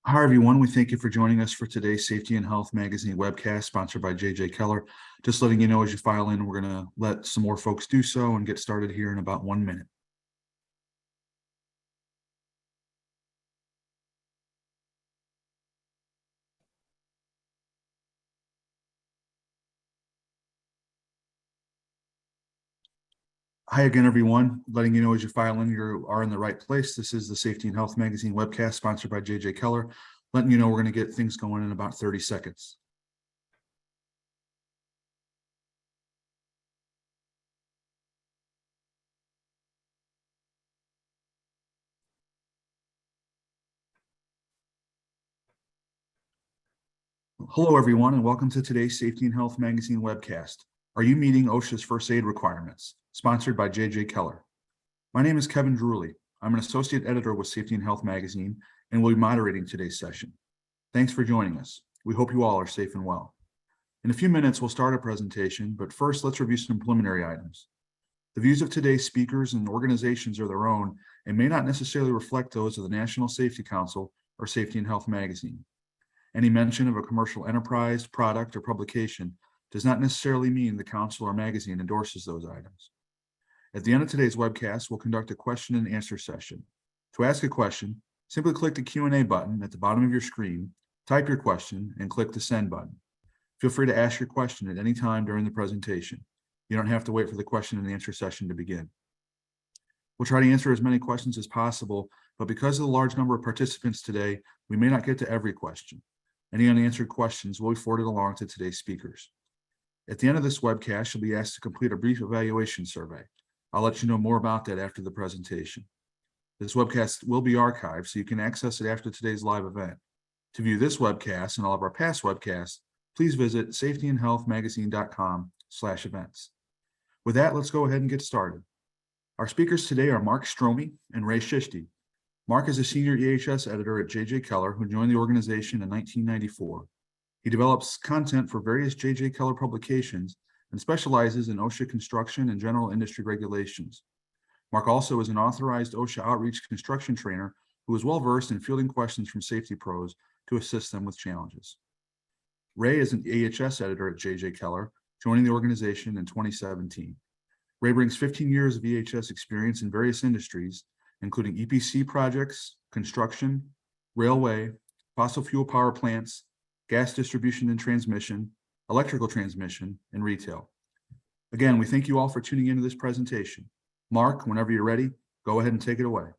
Hi, everyone. We thank you for joining us for today's Safety and Health Magazine webcast sponsored by JJ Keller. Just letting you know as you file in, we're going to let some more folks do so and get started here in about 1 minute. Hi again, everyone. Letting you know as you file in, you are in the right place. This is the Safety and Health Magazine webcast sponsored by JJ Keller. Letting you know we're going to get things going in about 30 seconds. Hello, everyone, and welcome to today's Safety and Health Magazine webcast. Are you meeting OSHA's first aid requirements? Sponsored by JJ Keller. My name is Kevin Drewley. I'm an associate editor with Safety and Health Magazine and will be moderating today's session. Thanks for joining us. We hope you all are safe and well. In a few minutes, we'll start a presentation, but first let's review some preliminary items. The views of today's speakers and organizations are their own and may not necessarily reflect those of the National Safety Council or Safety and Health Magazine. Any mention of a commercial enterprise, product, or publication does not necessarily mean the council or magazine endorses those items. At the end of today's webcast, we'll conduct a question and answer session. To ask a question, simply click the Q&A button at the bottom of your screen, type your question, and click the send button. Feel free to ask your question at any time during the presentation. You don't have to wait for the question and answer session to begin. We'll try to answer as many questions as possible, but because of the large number of participants today, we may not get to every question. Any unanswered questions will be forwarded along to today's speakers. At the end of this webcast, you'll be asked to complete a brief evaluation survey. I'll let you know more about that after the presentation. This webcast will be archived, so you can access it after today's live event. To view this webcast and all of our past webcasts, please visit safetyandhealthmagazine.com/events. With that, let's go ahead and get started. Our speakers today are Mark Stromey and Ray Shishti. Mark is a senior EHS editor at JJ Keller who joined the organization in 1994. He develops content for various JJ Keller publications and specializes in OSHA construction and general industry regulations. Mark also is an authorized OSHA outreach construction trainer who is well-versed in fielding questions from safety pros to assist them with challenges. Ray is an EHS editor at JJ Keller, joining the organization in 2017. Ray brings 15 years of EHS experience in various industries, including EPC projects, construction, railway, fossil fuel power plants, gas distribution and transmission, electrical transmission, and retail. Again, we thank you all for tuning into this presentation. Mark, whenever you're ready, go ahead and take it away.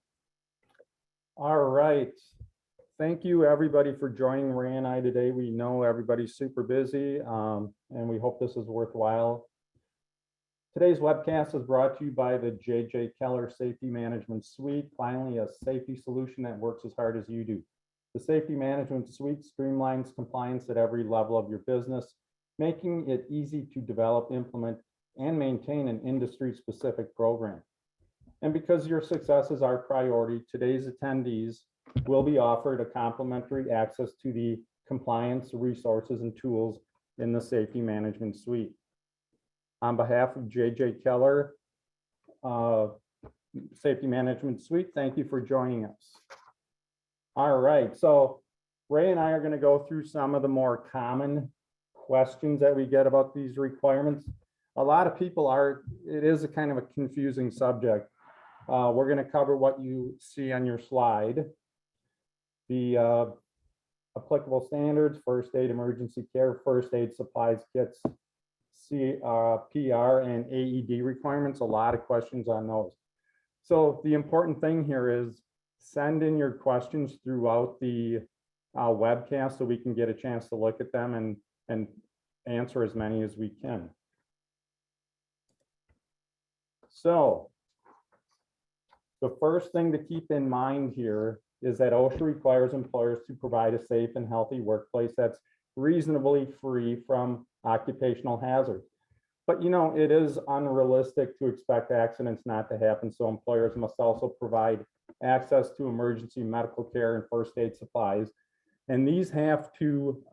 All right. Thank you, everybody, for joining Ray and I today. We know everybody's super busy, and we hope this is worthwhile. Today's webcast is brought to you by the JJ Keller Safety Management Suite, finally a safety solution that works as hard as you do. The Safety Management Suite streamlines compliance at every level of your business, making it easy to develop, implement, and maintain an industry-specific program. And because your success is our priority, today's attendees will be offered a complimentary access to the compliance resources and tools in the Safety Management Suite. On behalf of JJ Keller Safety Management Suite, thank you for joining us. All right, so Ray and I are going to go through some of the more common questions that we get about these requirements. A lot of people it is a kind of a confusing subject. We're going to cover what you see on your slide. The applicable standards, first aid, emergency care, first aid supplies, kits, PR and AED requirements, a lot of questions on those. So the important thing here is send in your questions throughout the webcast so we can get a chance to look at them and answer as many as we can. So the first thing to keep in mind here is that OSHA requires employers to provide a safe and healthy workplace that's reasonably free from occupational hazards. But you know, it is unrealistic to expect accidents not to happen, so employers must also provide access to emergency medical care and first aid supplies. And these have to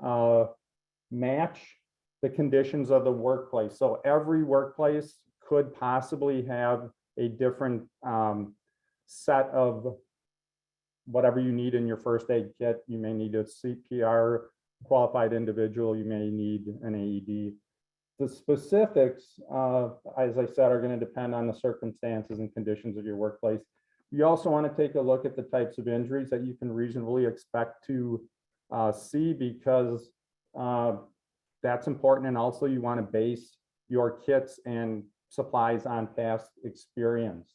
match the conditions of the workplace. So every workplace could possibly have a different set of whatever you need in your first aid kit. You may need a CPR qualified individual, you may need an AED. The specifics, as I said, are going to depend on the circumstances and conditions of your workplace. You also want to take a look at the types of injuries that you can reasonably expect to see, because that's important. And also you want to base your kits and supplies on past experience.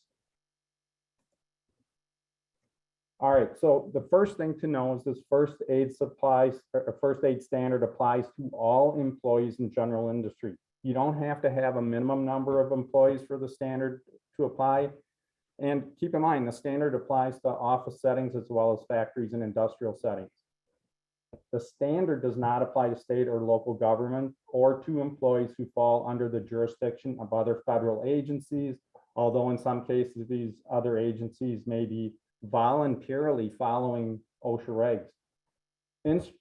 All right, so the first thing to know is this first aid supplies, or first aid standard applies to all employees in general industry. You don't have to have a minimum number of employees for the standard to apply. And keep in mind, the standard applies to office settings as well as factories and industrial settings. The standard does not apply to state or local government or to employees who fall under the jurisdiction of other federal agencies, although in some cases these other agencies may be voluntarily following OSHA regs.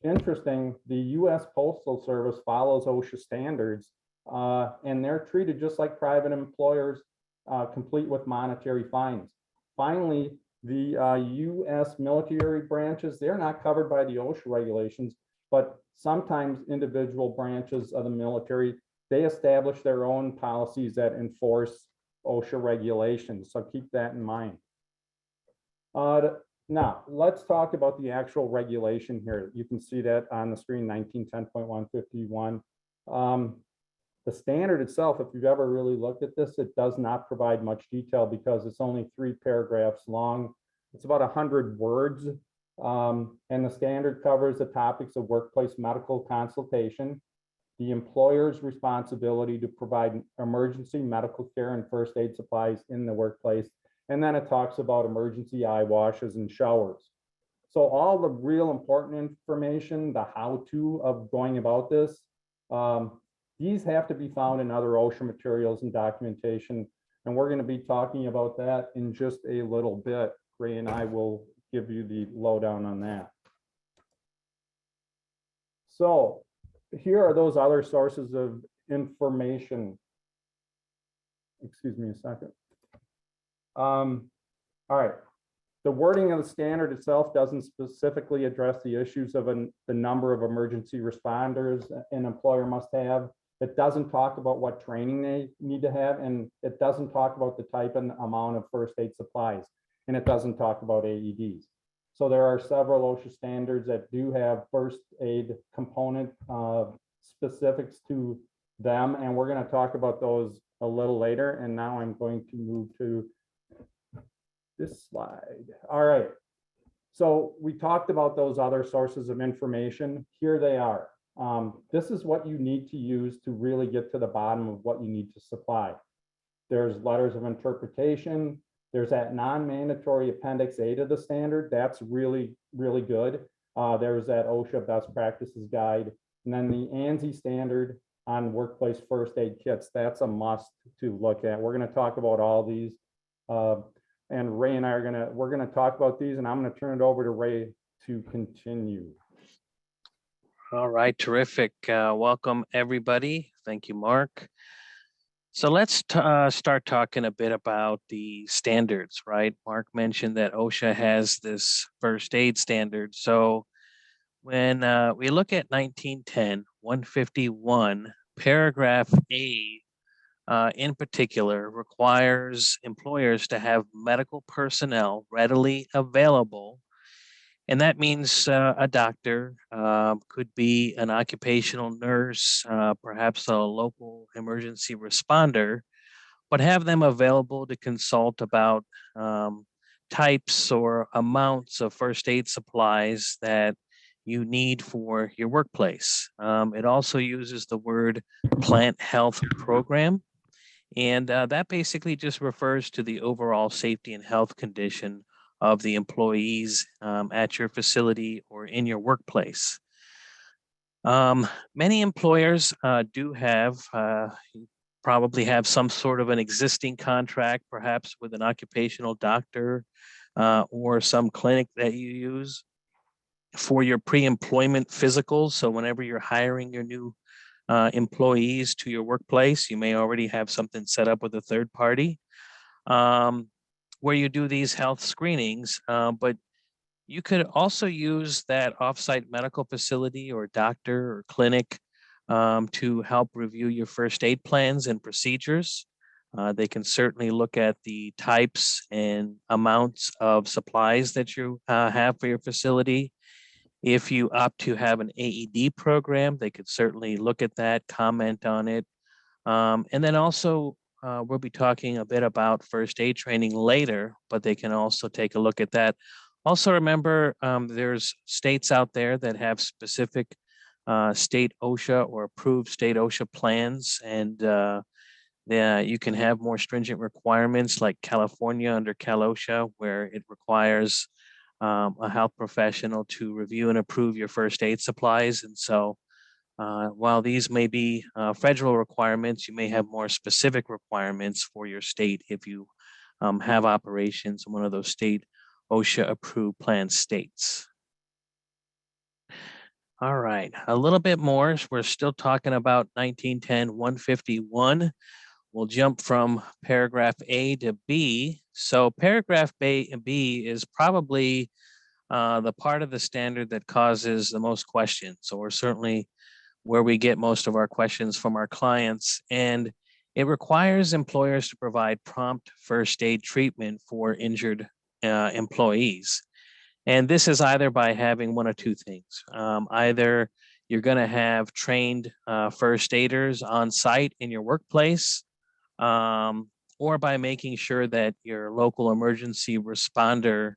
Interesting, the US Postal Service follows OSHA standards, and they're treated just like private employers, complete with monetary fines. Finally, the US military branches, they're not covered by the OSHA regulations, but sometimes individual branches of the military, they establish their own policies that enforce OSHA regulations. So keep that in mind. Now, let's talk about the actual regulation here. You can see that on the screen, 1910.151. The standard itself, if you've ever really looked at this, it does not provide much detail because it's only 3 paragraphs long. It's about 100 words. And the standard covers the topics of workplace medical consultation, the employer's responsibility to provide emergency medical care and first aid supplies in the workplace. And then it talks about emergency eye washes and showers. So all the real important information, the how-to of going about this, these have to be found in other OSHA materials and documentation. And we're going to be talking about that in just a little bit. Ray and I will give you the lowdown on that. So here are those other sources of information. Excuse me a second. All right. The wording of the standard itself doesn't specifically address the issues of the number of emergency responders an employer must have. It doesn't talk about what training they need to have, and it doesn't talk about the type and amount of first aid supplies, and it doesn't talk about AEDs. So there are several OSHA standards that do have first aid component specifics to them, and we're going to talk about those a little later. And now I'm going to move to this slide. All right. So we talked about those other sources of information. Here they are. This is what you need to use to really get to the bottom of what you need to supply. There's letters of interpretation. There's that non-mandatory Appendix A to the standard. That's really, really good. There's that OSHA best practices guide. And then the ANSI standard on workplace first aid kits. That's a must to look at. We're going to talk about all these. And Ray and I we're going to talk about these, and I'm going to turn it over to Ray to continue. All right, terrific. Welcome, everybody. Thank you, Mark. So let's start talking a bit about the standards, right? Mark mentioned that OSHA has this first aid standard. So when we look at 1910-151, paragraph A in particular requires employers to have medical personnel readily available. And that means a doctor, could be an occupational nurse, perhaps a local emergency responder, but have them available to consult about types or amounts of first aid supplies that you need for your workplace. It also uses the word plant health program. And that basically just refers to the overall safety and health condition of the employees at your facility or in your workplace. Many employers do have, probably have some sort of an existing contract, perhaps with an occupational doctor or some clinic that you use for your pre-employment physicals. So whenever you're hiring your new employees to your workplace, you may already have something set up with a third party where you do these health screenings, but You could also use that offsite medical facility or doctor or clinic to help review your first aid plans and procedures. They can certainly look at the types and amounts of supplies that you have for your facility. If you opt to have an AED program, they could certainly look at that, comment on it. And then also, we'll be talking a bit about first aid training later, but they can also take a look at that. Also, remember, there's states out there that have specific state OSHA or approved state OSHA plans, and you can have more stringent requirements like California under Cal OSHA, where it requires a health professional to review and approve your first aid supplies. And so while these may be federal requirements, you may have more specific requirements for your state if you have operations in one of those state OSHA approved plan states. All right, a little bit more. We're still talking about 1910-151. We'll jump from paragraph A to B. So paragraph B is probably the part of the standard that causes the most questions, or certainly where we get most of our questions from our clients. And it requires employers to provide prompt first aid treatment for injured employees. And this is either by having one of two things. Either you're going to have trained first aiders on site in your workplace, or by making sure that your local emergency responder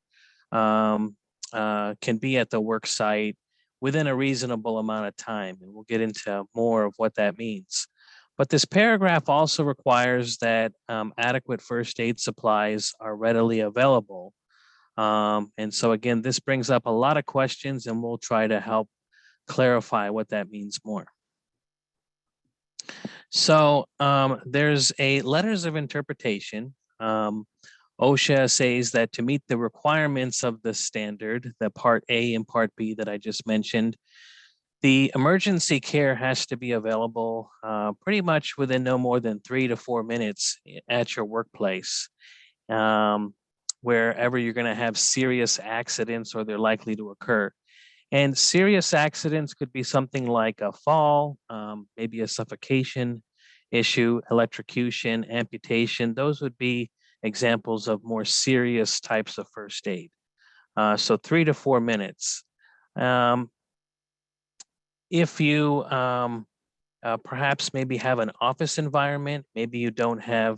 can be at the work site within a reasonable amount of time. And we'll get into more of what that means. But this paragraph also requires that adequate first aid supplies are readily available. And so again, this brings up a lot of questions, and we'll try to help clarify what that means more. So there's a letters of interpretation. OSHA says that to meet the requirements of the standard, the Part A and Part B that I just mentioned, the emergency care has to be available pretty much within no more than 3 to 4 minutes at your workplace, wherever you're going to have serious accidents or they're likely to occur. And serious accidents could be something like a fall, maybe a suffocation issue, electrocution, amputation. Those would be examples of more serious types of first aid. So 3 to 4 minutes. If you perhaps maybe have an office environment, maybe you don't have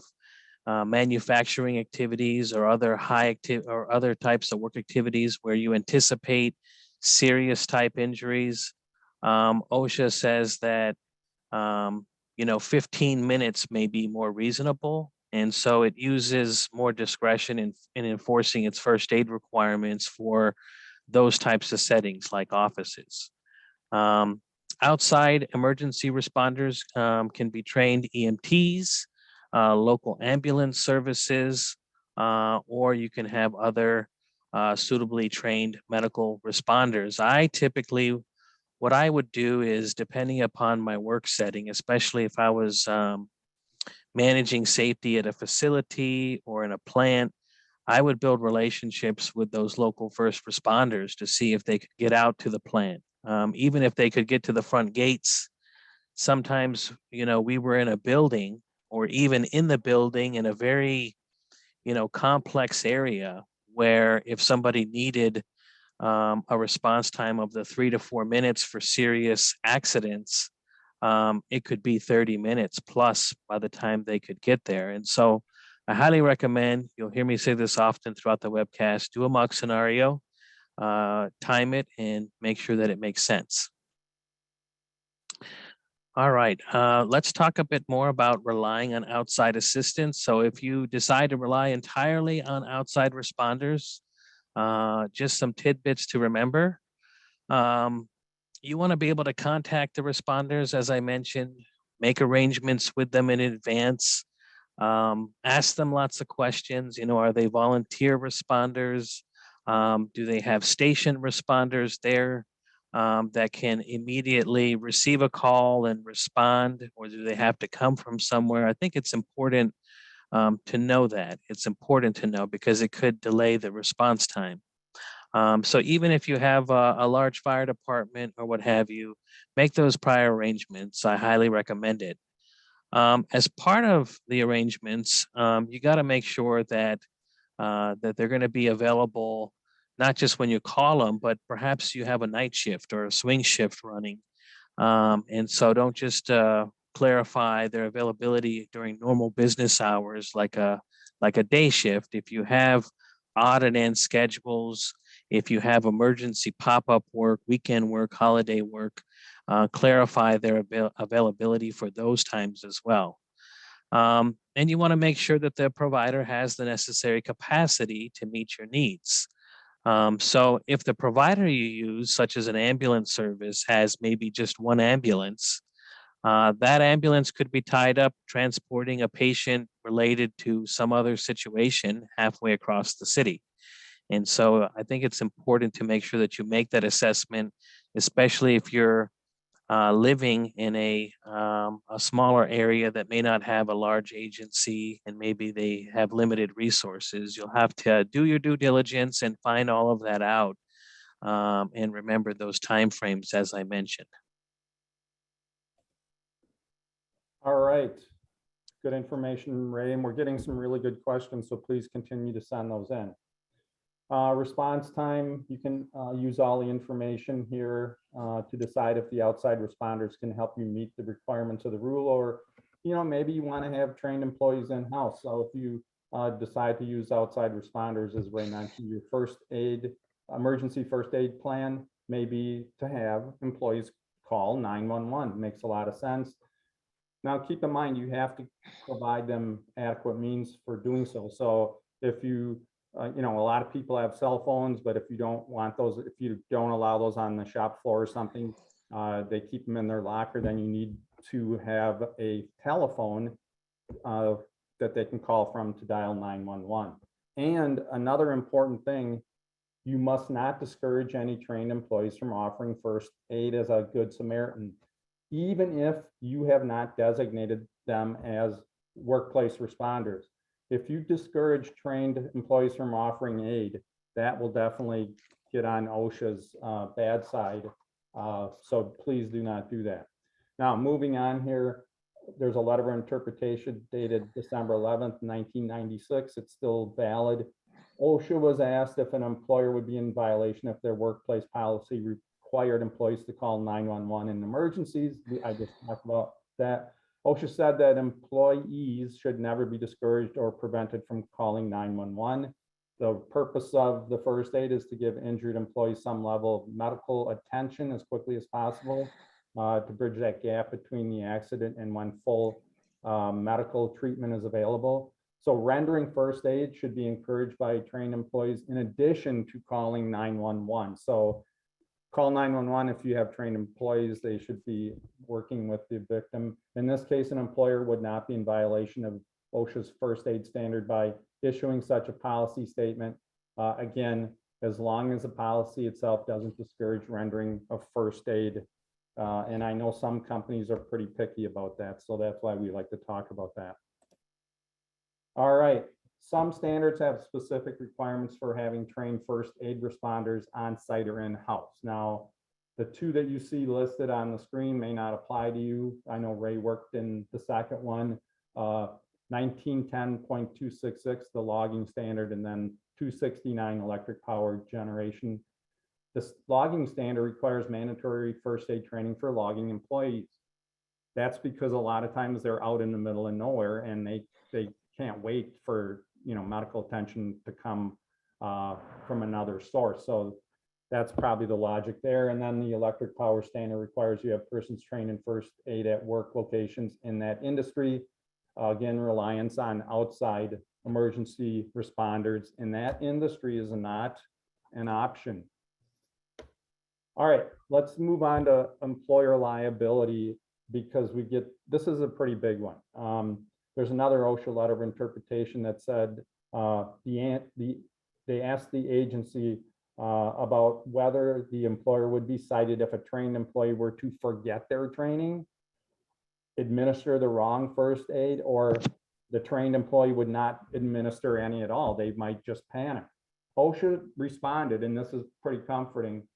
manufacturing activities or other other types of work activities where you anticipate serious type injuries. OSHA says that 15 minutes may be more reasonable, and so it uses more discretion in enforcing its first aid requirements for those types of settings like offices. Outside emergency responders can be trained EMTs, local ambulance services, or you can have other suitably trained medical responders. What I would do is, depending upon my work setting, especially if I was managing safety at a facility or in a plant, I would build relationships with those local first responders to see if they could get out to the plant. Even if they could get to the front gates, sometimes, we were in a building or even in the building in a very, complex area where if somebody needed a response time of the 3 to 4 minutes for serious accidents, it could be 30 minutes plus by the time they could get there. And so I highly recommend, you'll hear me say this often throughout the webcast, do a mock scenario, time it, and make sure that it makes sense. All right, let's talk a bit more about relying on outside assistance. So if you decide to rely entirely on outside responders, just some tidbits to remember. You want to be able to contact the responders, as I mentioned, make arrangements with them in advance, ask them lots of questions. Are they volunteer responders? Do they have station responders there that can immediately receive a call and respond, or do they have to come from somewhere? I think it's important to know that. It's important to know because it could delay the response time. So even if you have a large fire department or what have you, make those prior arrangements. I highly recommend it. As part of the arrangements, you got to make sure that that they're going to be available, not just when you call them, but perhaps you have a night shift or a swing shift running. And so don't just clarify their availability during normal business hours like a day shift. If you have odd and end schedules, if you have emergency pop-up work, weekend work, holiday work, clarify their availability for those times as well. And you want to make sure that the provider has the necessary capacity to meet your needs. So if the provider you use, such as an ambulance service, has maybe just one ambulance, that ambulance could be tied up transporting a patient related to some other situation halfway across the city. And so I think it's important to make sure that you make that assessment, especially if you're living in a smaller area that may not have a large agency and maybe they have limited resources. You'll have to do your due diligence and find all of that out, and remember those timeframes as I mentioned. All right. Good information, Ray, and we're getting some really good questions, so please continue to send those in. Response time, you can use all the information here to decide if the outside responders can help you meet the requirements of the rule, or maybe you want to have trained employees in-house. So if you decide to use outside responders, as Ray mentioned, your emergency first aid plan may be to have employees call 911. Makes a lot of sense. Now, keep in mind, you have to provide them adequate means for doing so. So if you a lot of people have cell phones, but if you don't want those, if you don't allow those on the shop floor or something, they keep them in their locker, then you need to have a telephone that they can call from to dial 911. And another important thing, you must not discourage any trained employees from offering first aid as a good Samaritan, even if you have not designated them as workplace responders. If you discourage trained employees from offering aid, that will definitely get on OSHA's bad side. So please do not do that. Now, moving on here, there's a letter of interpretation dated December 11th, 1996. It's still valid. OSHA was asked if an employer would be in violation if their workplace policy required employees to call 911 in emergencies. I just talked about that. OSHA said that employees should never be discouraged or prevented from calling 911. The purpose of the first aid is to give injured employees some level of medical attention as quickly as possible to bridge that gap between the accident and when full medical treatment is available. So rendering first aid should be encouraged by trained employees in addition to calling 911. So call 911 if you have trained employees. They should be working with the victim. In this case, an employer would not be in violation of OSHA's first aid standard by issuing such a policy statement. Again, as long as the policy itself doesn't discourage rendering of first aid. And I know some companies are pretty picky about that, so that's why we like to talk about that. All right. Some standards have specific requirements for having trained first aid responders on site or in-house. Now, the two that you see listed on the screen may not apply to you. I know Ray worked in the second one, 1910.266, the logging standard, and then 269 electric power generation. This logging standard requires mandatory first aid training for logging employees. That's because a lot of times they're out in the middle of nowhere and they can't wait for medical attention to come from another source. So that's probably the logic there. And then the electric power standard requires you have persons trained in first aid at work locations in that industry. Again, reliance on outside emergency responders in that industry is not an option. All right, let's move on to employer liability, because this is a pretty big one. There's another OSHA letter of interpretation that said they asked the agency about whether the employer would be cited if a trained employee were to forget their training, administer the wrong first aid, or the trained employee would not administer any at all. They might just panic. OSHA responded, and this is pretty comforting.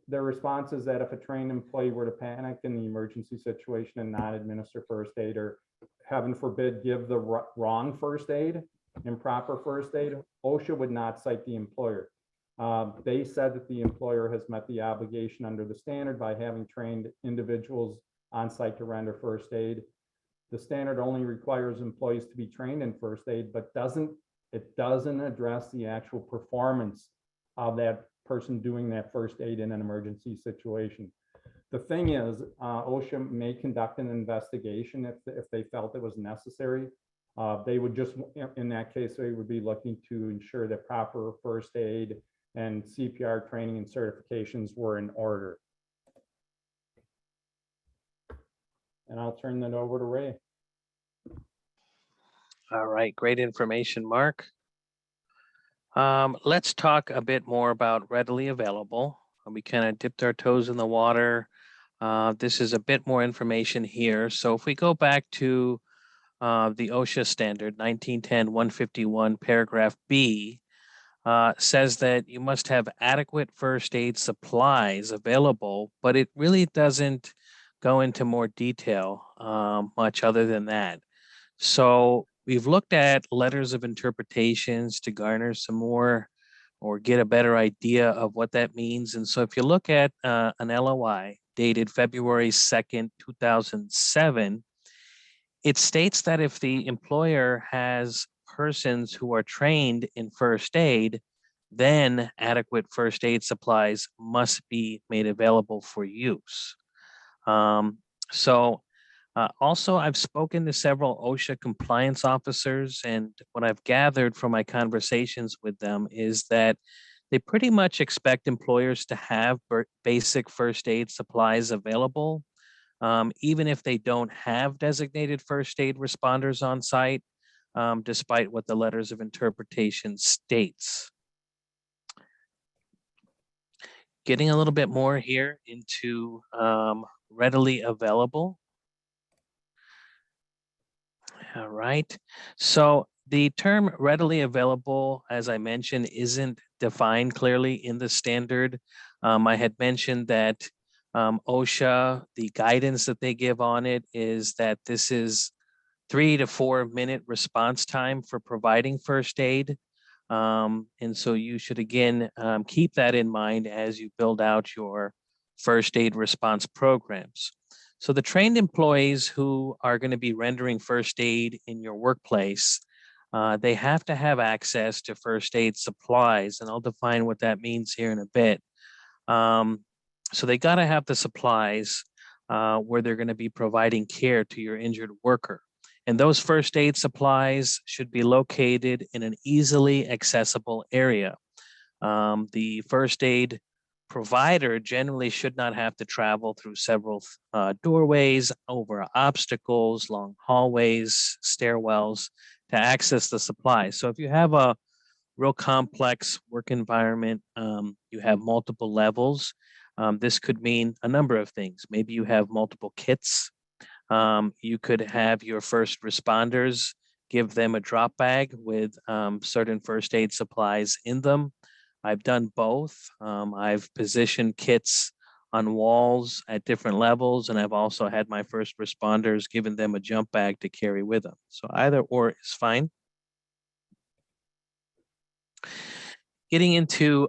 Their response is that if a trained employee were to panic in the emergency situation and not administer first aid, or heaven forbid, give the wrong first aid, improper first aid, OSHA would not cite the employer. They said that the employer has met the obligation under the standard by having trained individuals on site to render first aid. The standard only requires employees to be trained in first aid, but it doesn't address the actual performance of that person doing that first aid in an emergency situation. The thing is, OSHA may conduct an investigation if they felt it was necessary. They would just, in that case, they would be looking to ensure that proper first aid and CPR training and certifications were in order. And I'll turn that over to Ray. All right, great information, Mark. Let's talk a bit more about readily available. We kind of dipped our toes in the water. This is a bit more information here. So if we go back to the OSHA standard 1910-151 paragraph B, says that you must have adequate first aid supplies available, but it really doesn't go into more detail much other than that. So we've looked at letters of interpretations to garner some more or get a better idea of what that means. And so if you look at an LOI dated February 2nd, 2007, it states that if the employer has persons who are trained in first aid, then adequate first aid supplies must be made available for use. Also, I've spoken to several OSHA compliance officers, and what I've gathered from my conversations with them is that they pretty much expect employers to have basic first aid supplies available, even if they don't have designated first aid responders on site, despite what the letters of interpretation states. Getting a little bit more here into readily available. All right. So the term readily available, as I mentioned, isn't defined clearly in the standard. I had mentioned that OSHA, the guidance that they give on it is that this is 3 to 4 minute response time for providing first aid. And so you should, again, keep that in mind as you build out your first aid response programs. So the trained employees who are going to be rendering first aid in your workplace, they have to have access to first aid supplies, and I'll define what that means here in a bit. So they got to have the supplies where they're going to be providing care to your injured worker. And those first aid supplies should be located in an easily accessible area. The first aid provider generally should not have to travel through several doorways, over obstacles, long hallways, stairwells to access the supplies. So if you have a real complex work environment, you have multiple levels, this could mean a number of things. Maybe you have multiple kits. You could have your first responders give them a drop bag with certain first aid supplies in them. I've done both. I've positioned kits on walls at different levels, and I've also had my first responders given them a jump bag to carry with them. So either or is fine. Getting into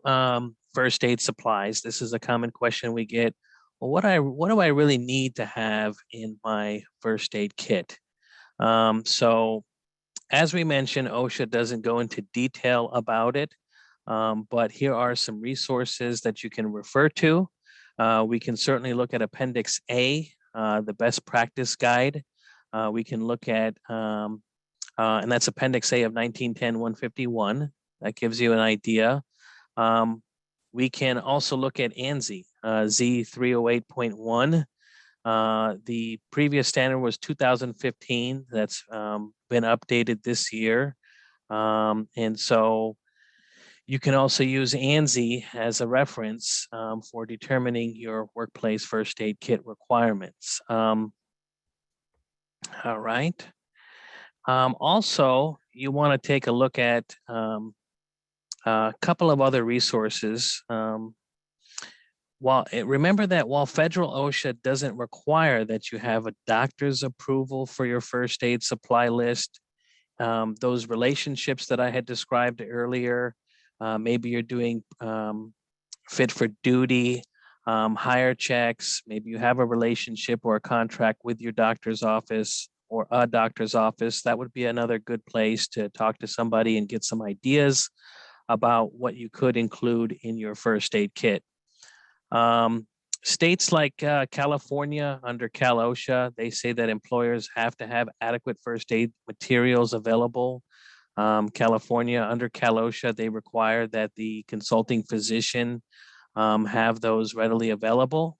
first aid supplies, this is a common question we get. Well, what do I really need to have in my first aid kit? So as we mentioned, OSHA doesn't go into detail about it, but here are some resources that you can refer to. We can certainly look at Appendix A, the best practice guide. We can look at, and that's Appendix A of 1910-151. That gives you an idea. We can also look at ANSI, Z308.1. The previous standard was 2015. That's been updated this year. And so you can also use ANSI as a reference for determining your workplace first aid kit requirements. All right. Also, you want to take a look at A couple of other resources. Remember that while federal OSHA doesn't require that you have a doctor's approval for your first aid supply list, those relationships that I had described earlier, maybe you're doing fit for duty, hire checks, maybe you have a relationship or a contract with your doctor's office or a doctor's office. That would be another good place to talk to somebody and get some ideas about what you could include in your first aid kit. States like California under Cal OSHA, they say that employers have to have adequate first aid materials available. California under Cal OSHA, they require that the consulting physician have those readily available.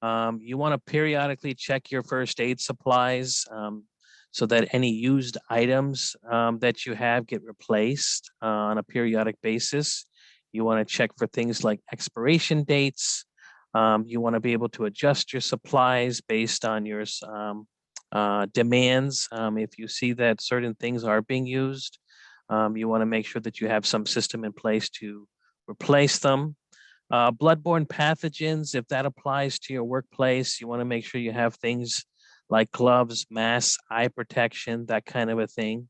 You want to periodically check your first aid supplies so that any used items that you have get replaced on a periodic basis. You want to check for things like expiration dates. You want to be able to adjust your supplies based on your demands. If you see that certain things are being used, you want to make sure that you have some system in place to replace them. Bloodborne pathogens, if that applies to your workplace, you want to make sure you have things like gloves, masks, eye protection, that kind of a thing.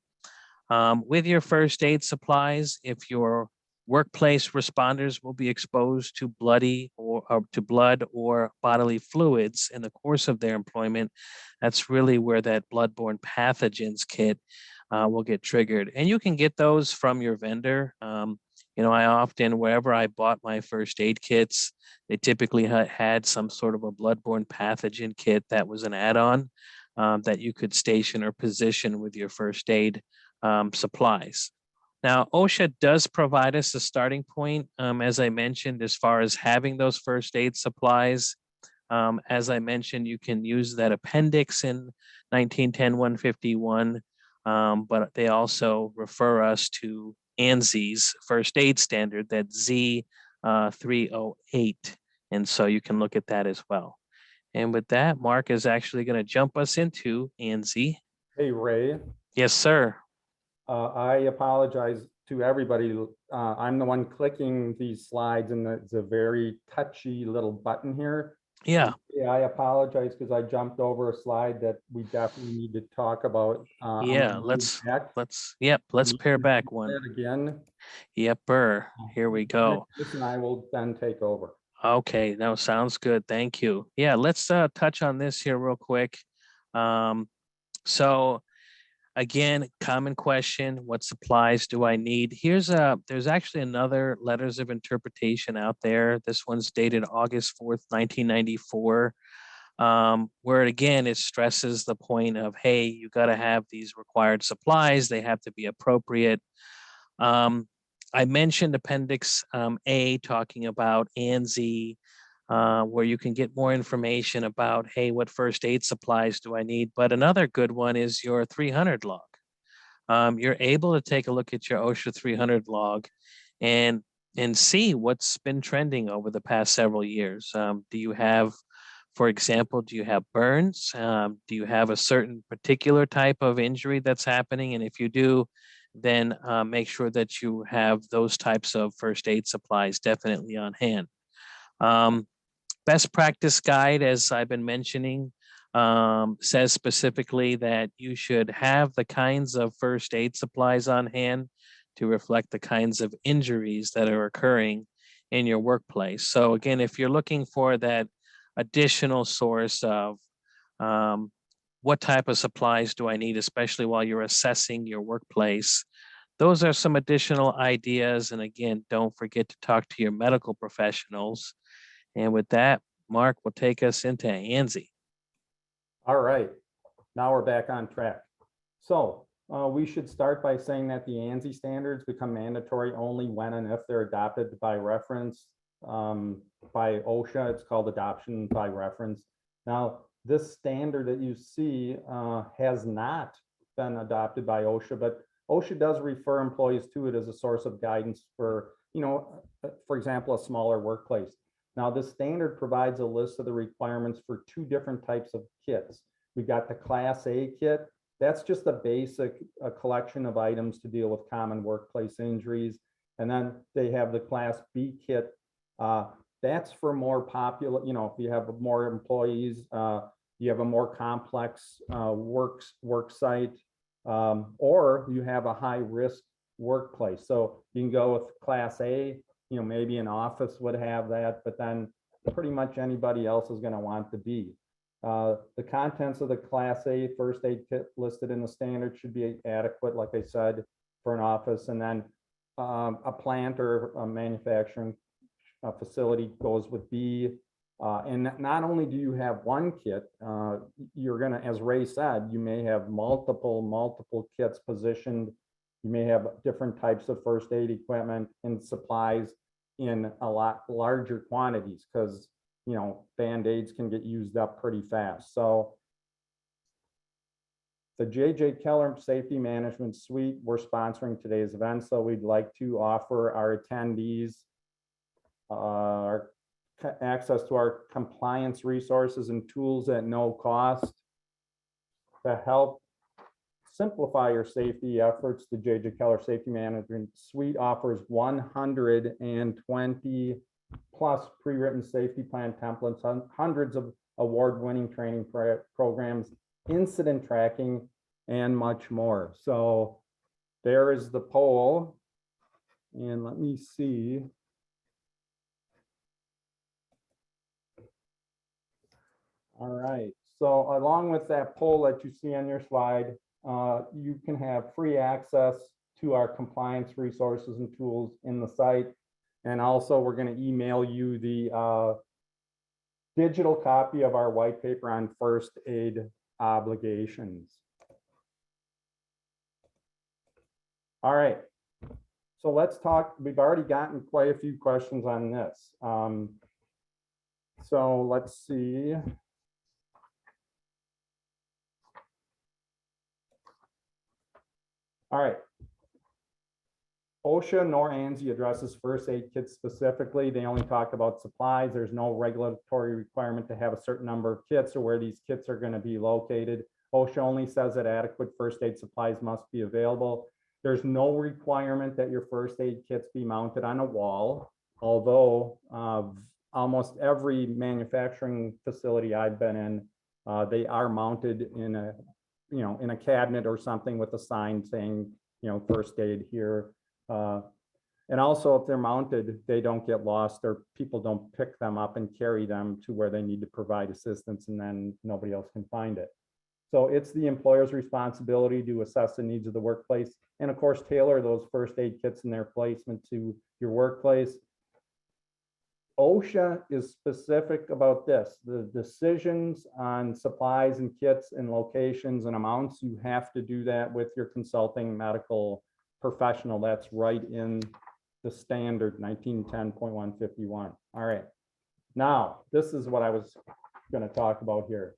With your first aid supplies, if your workplace responders will be exposed to to blood or bodily fluids in the course of their employment, that's really where that bloodborne pathogens kit will get triggered. And you can get those from your vendor. I often, wherever I bought my first aid kits, they typically had some sort of a bloodborne pathogen kit that was an add-on that you could station or position with your first aid supplies. Now, OSHA does provide us a starting point, as I mentioned, as far as having those first aid supplies. As I mentioned, you can use that appendix in 1910-151, but they also refer us to ANSI's first aid standard, that Z308. And so you can look at that as well. And with that, Mark is actually going to jump us into ANSI. Hey, Ray. Yes, sir. I apologize to everybody. I'm the one clicking these slides, and it's a very touchy little button here. Yeah. Yeah, I apologize because I jumped over a slide that we definitely need to talk about. Yeah, let's pair back one. Again. Yepper. Here we go. This and I will then take over. Okay, no, sounds good. Thank you. Yeah, let's touch on this here real quick. So again, common question, what supplies do I need? There's actually another letters of interpretation out there. This one's dated August 4th, 1994, where again, it stresses the point of, hey, you got to have these required supplies. They have to be appropriate. I mentioned Appendix A talking about ANSI, where you can get more information about, hey, what first aid supplies do I need? But another good one is your 300 log. You're able to take a look at your OSHA 300 log and see what's been trending over the past several years. Do you have, for example, do you have burns? Do you have a certain particular type of injury that's happening? And if you do, then make sure that you have those types of first aid supplies definitely on hand. Best practice guide, as I've been mentioning, says specifically that you should have the kinds of first aid supplies on hand to reflect the kinds of injuries that are occurring in your workplace. So again, if you're looking for that additional source of what type of supplies do I need, especially while you're assessing your workplace, those are some additional ideas. And again, don't forget to talk to your medical professionals. And with that, Mark will take us into ANSI. All right, now we're back on track. So we should start by saying that the ANSI standards become mandatory only when and if they're adopted by reference by OSHA. It's called adoption by reference. Now, this standard that you see has not been adopted by OSHA, but OSHA does refer employees to it as a source of guidance for, for example, a smaller workplace. Now, this standard provides a list of the requirements for two different types of kits. We've got the Class A kit. That's just a basic collection of items to deal with common workplace injuries. And then they have the Class B kit. That's for more popular, if you have more employees, you have a more complex work site, or you have a high risk workplace. So you can go with Class A, maybe an office would have that, but then pretty much anybody else is going to want the B. The contents of the Class A first aid kit listed in the standard should be adequate, like I said, for an office. And then a plant or a manufacturing facility goes with B. And not only do you have one kit, you're going to, as Ray said, you may have multiple kits positioned. You may have different types of first aid equipment and supplies in a lot larger quantities, because Band-Aids can get used up pretty fast. So the J.J. Keller Safety Management Suite, we're sponsoring today's event, so we'd like to offer our attendees access to our compliance resources and tools at no cost. To help simplify your safety efforts, the J.J. Keller Safety Management Suite offers 120 plus pre-written safety plan templates, hundreds of award-winning training programs, incident tracking, and much more. So there is the poll. And let me see. All right. So along with that poll that you see on your slide, you can have free access to our compliance resources and tools in the site. And also, we're going to email you the digital copy of our white paper on first aid obligations. All right. So let's talk. We've already gotten quite a few questions on this. So let's see. All right. OSHA nor ANSI addresses first aid kits specifically. They only talk about supplies. There's no regulatory requirement to have a certain number of kits or where these kits are going to be located. OSHA only says that adequate first aid supplies must be available. There's no requirement that your first aid kits be mounted on a wall, although almost every manufacturing facility I've been in, they are mounted in a in a cabinet or something with a sign saying first aid here. And also, if they're mounted, they don't get lost, or people don't pick them up and carry them to where they need to provide assistance, and then nobody else can find it. So it's the employer's responsibility to assess the needs of the workplace, and of course, tailor those first aid kits and their placement to your workplace. OSHA is specific about this. The decisions on supplies and kits and locations and amounts, you have to do that with your consulting medical professional. That's right in the standard 1910.151. All right. Now, this is what I was going to talk about here.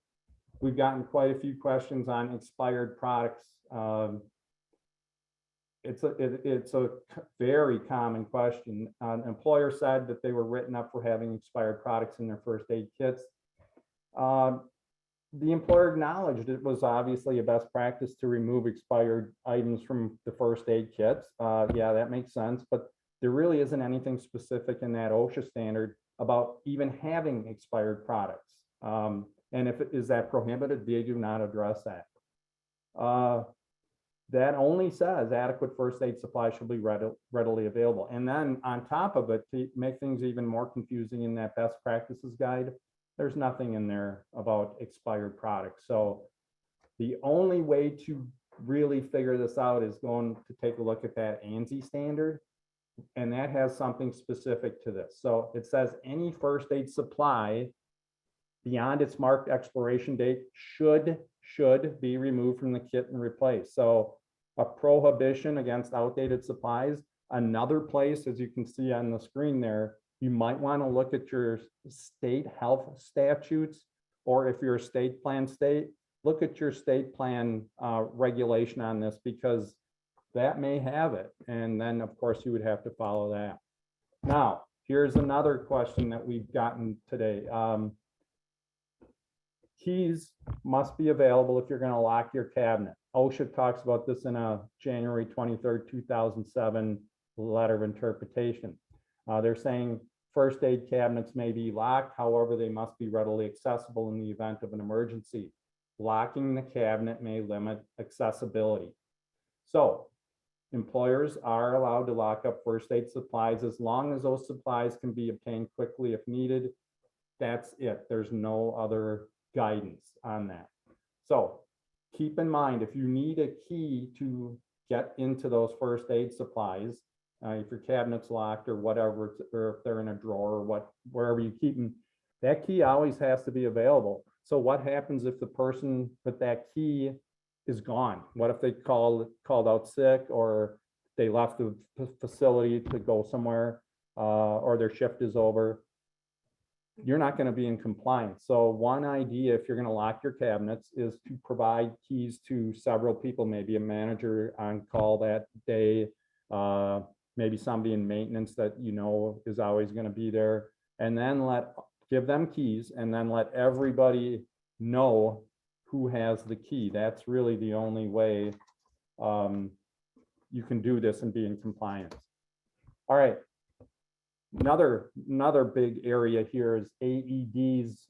We've gotten quite a few questions on expired products. It's a very common question. An employer said that they were written up for having expired products in their first aid kits. The employer acknowledged it was obviously a best practice to remove expired items from the first aid kits. Yeah, that makes sense, but there really isn't anything specific in that OSHA standard about even having expired products. And if is that prohibited, they do not address that. That only says adequate first aid supply should be readily available. And then on top of it, to make things even more confusing, in that best practices guide, there's nothing in there about expired products. So the only way to really figure this out is going to take a look at that ANSI standard, and that has something specific to this. So it says any first aid supply beyond its marked expiration date should be removed from the kit and replaced. So a prohibition against outdated supplies. Another place, as you can see on the screen there, you might want to look at your state health statutes, or if you're a state plan state, look at your state plan regulation on this, because that may have it. And then of course you would have to follow that. Now, here's another question that we've gotten today. Keys must be available if you're going to lock your cabinet. OSHA talks about this in a January 23rd, 2007 letter of interpretation. They're saying first aid cabinets may be locked, however, they must be readily accessible in the event of an emergency. Locking the cabinet may limit accessibility. So employers are allowed to lock up first aid supplies as long as those supplies can be obtained quickly if needed. That's it. There's no other guidance on that. So keep in mind, if you need a key to get into those first aid supplies, if your cabinet's locked or whatever, or if they're in a drawer or wherever you keep them, that key always has to be available. So what happens if the person with that key is gone? What if they called out sick, or they left the facility to go somewhere, or their shift is over? You're not going to be in compliance. So one idea, if you're going to lock your cabinets, is to provide keys to several people, maybe a manager on call that day, maybe somebody in maintenance that you know is always going to be there, and then give them keys and then let everybody know who has the key. That's really the only way you can do this and be in compliance. All right. Another big area here is AEDs,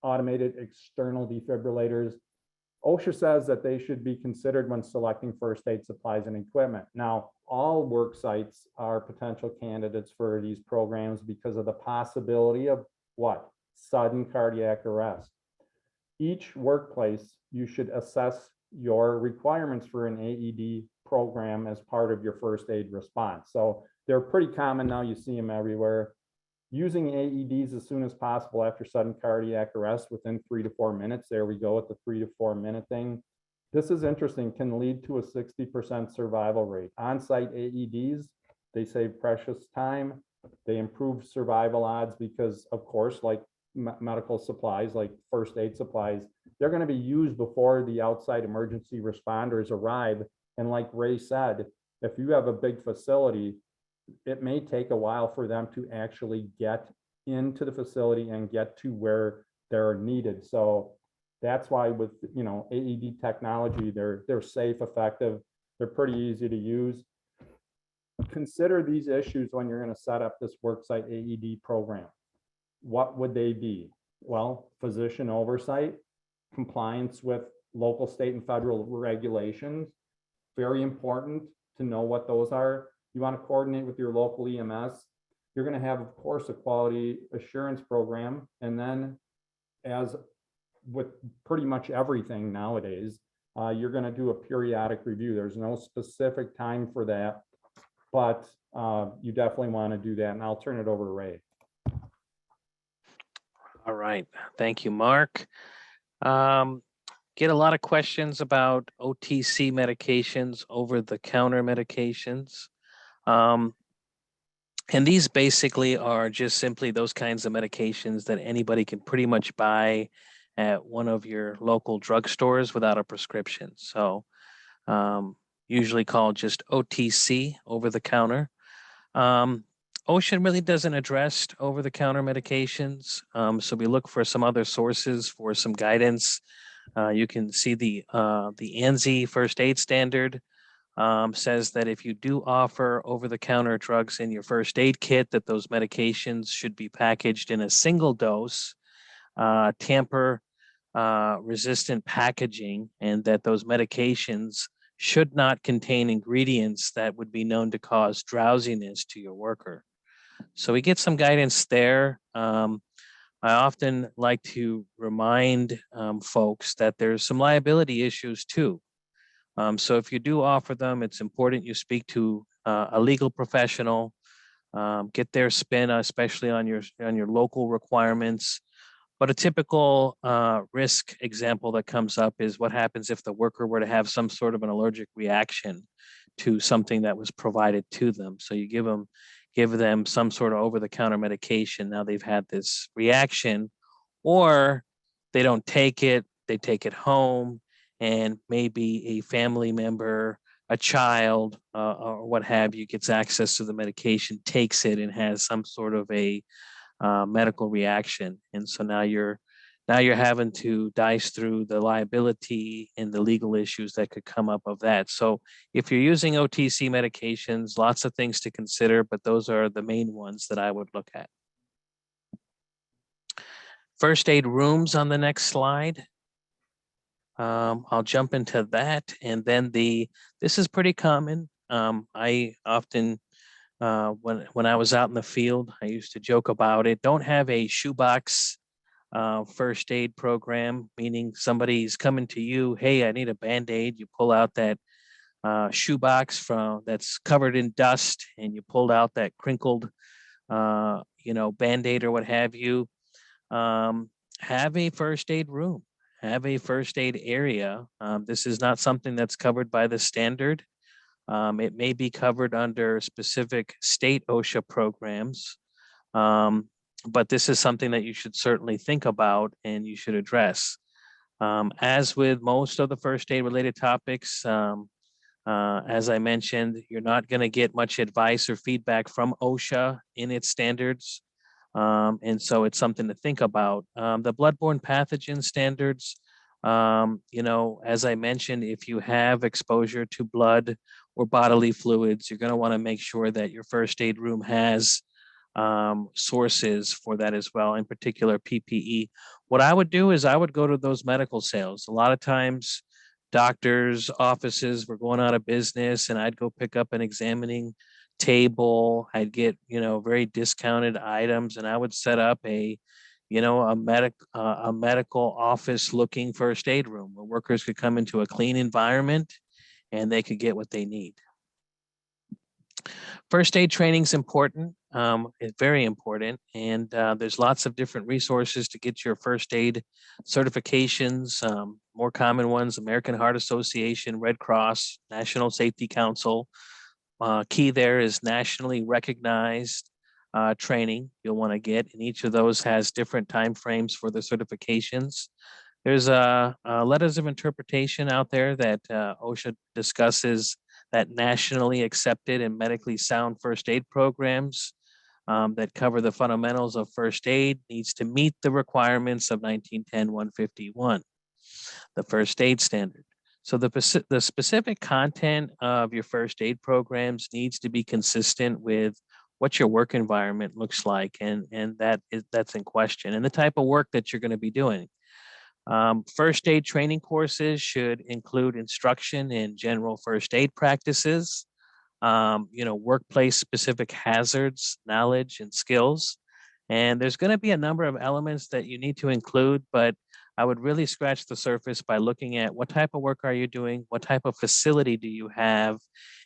automated external defibrillators. OSHA says that they should be considered when selecting first aid supplies and equipment. Now, all work sites are potential candidates for these programs because of the possibility of what? Sudden cardiac arrest. Each workplace, you should assess your requirements for an AED program as part of your first aid response. So they're pretty common now. You see them everywhere. Using AEDs as soon as possible after sudden cardiac arrest within 3 to 4 minutes. There we go with the 3 to 4 minute thing. This is interesting, can lead to a 60% survival rate. On-site AEDs, they save precious time. They improve survival odds because, of course, like medical supplies, like first aid supplies, they're going to be used before the outside emergency responders arrive. And like Ray said, if you have a big facility, it may take a while for them to actually get into the facility and get to where they're needed. So that's why with AED technology, they're safe, effective, they're pretty easy to use. Consider these issues when you're going to set up this worksite AED program. What would they be? Well, physician oversight, compliance with local, state, and federal regulations. Very important to know what those are. You want to coordinate with your local EMS. You're going to have, of course, a quality assurance program. And then, as with pretty much everything nowadays, you're going to do a periodic review. There's no specific time for that, but you definitely want to do that. And I'll turn it over to Ray. All right. Thank you, Mark. Get a lot of questions about OTC medications, over-the-counter medications. And these basically are just simply those kinds of medications that anybody can pretty much buy at one of your local drugstores without a prescription. So usually called just OTC, over-the-counter. OSHA really doesn't address over-the-counter medications. So we look for some other sources for some guidance. You can see the ANSI first aid standard says that if you do offer over-the-counter drugs in your first aid kit, that those medications should be packaged in a single dose, tamper resistant packaging, and that those medications should not contain ingredients that would be known to cause drowsiness to your worker. So we get some guidance there. I often like to remind folks that there's some liability issues too. So if you do offer them, it's important you speak to a legal professional, get their spin, especially on your local requirements. But a typical risk example that comes up is what happens if the worker were to have some sort of an allergic reaction to something that was provided to them. So you give them some sort of over-the-counter medication. Now they've had this reaction, or they don't take it, they take it home, and maybe a family member, a child, or what have you, gets access to the medication, takes it, and has some sort of a medical reaction. And so now you're now you're having to dice through the liability and the legal issues that could come up of that. So if you're using OTC medications, lots of things to consider, but those are the main ones that I would look at. First aid rooms on the next slide. I'll jump into that. And then this is pretty common. I often, when I was out in the field, I used to joke about it. Don't have a shoebox first aid program, meaning somebody's coming to you, hey, I need a Band-Aid. You pull out that shoebox that's covered in dust, and you pulled out that crinkled, Band-Aid or what have you. Have a first aid room, have a first aid area. This is not something that's covered by the standard. It may be covered under specific state OSHA programs. But this is something that you should certainly think about and you should address. As with most of the first aid related topics, as I mentioned, you're not going to get much advice or feedback from OSHA in its standards. And so it's something to think about. The bloodborne pathogen standards, as I mentioned, if you have exposure to blood or bodily fluids, you're going to want to make sure that your first aid room has sources for that as well, in particular PPE. What I would do is I would go to those medical sales. A lot of times doctors' offices were going out of business, and I'd go pick up an examining table. I'd get, very discounted items, and I would set up a medical office looking first aid room where workers could come into a clean environment and they could get what they need. First aid training is important. It's very important. And there's lots of different resources to get your first aid certifications. More common ones, American Heart Association, Red Cross, National Safety Council. Key there is nationally recognized training you'll want to get. And each of those has different timeframes for the certifications. There's letters of interpretation out there that OSHA discusses that nationally accepted and medically sound first aid programs that cover the fundamentals of first aid needs to meet the requirements of 1910-151, the first aid standard. So the specific content of your first aid programs needs to be consistent with what your work environment looks like, and that's in question, and the type of work that you're going to be doing. First aid training courses should include instruction in general first aid practices, workplace specific hazards, knowledge, and skills. And there's going to be a number of elements that you need to include, but I would really scratch the surface by looking at what type of work are you doing, what type of facility do you have,